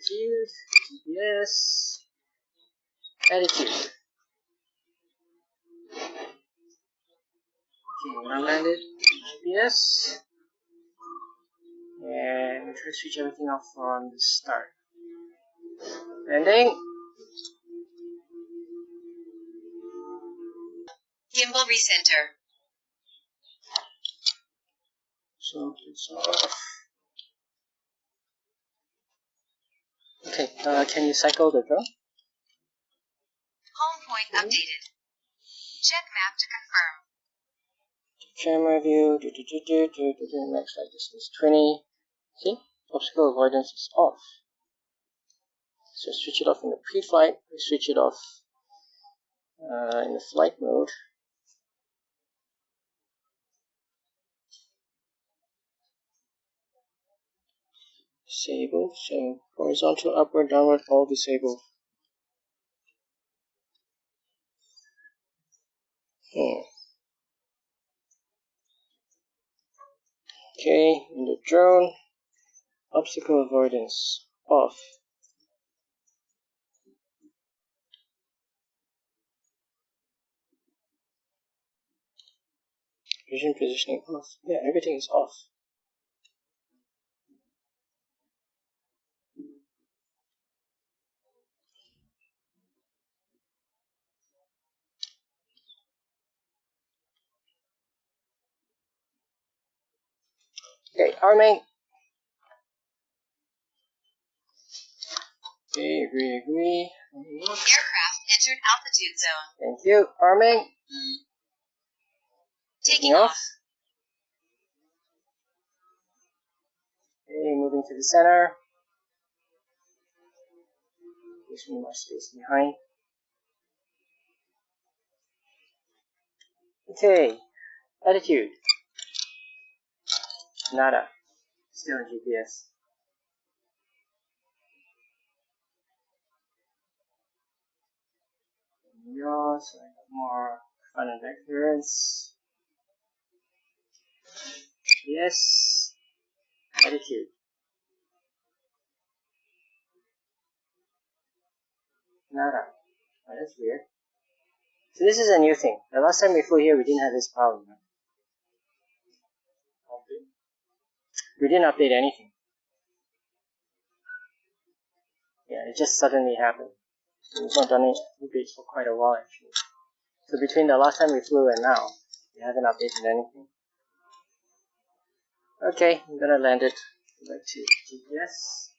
attitude, GPS, attitude. Okay, when I landed GPS, and we try to switch everything off from the start. Landing. Gimbal recenter. So it's off. Okay, can you cycle the drone? Home point updated. Check map to confirm. Camera view, max flight distance 20. See? Obstacle avoidance is off. So switch it off in the pre-flight, switch it off in the flight mode. Disable, so horizontal, upward, downward, all disable. Okay, in the drone, obstacle avoidance off. Vision positioning off. Yeah, everything is off. Okay, arming. Okay, agree. Aircraft entered altitude zone. Thank you. Arming. Taking off. Okay, moving to the center. Gives me more space behind. Okay, attitude. Nada. Still in GPS. Yaw, so I have more front and back clearance. Yes. Attitude. Nada. Oh, that's weird. So this is a new thing. The last time we flew here, we didn't have this problem. We didn't update anything. Yeah, it just suddenly happened. We've not done any updates for quite a while actually. So between the last time we flew and now, we haven't updated anything. Okay, I'm gonna land it. Go back to GPS.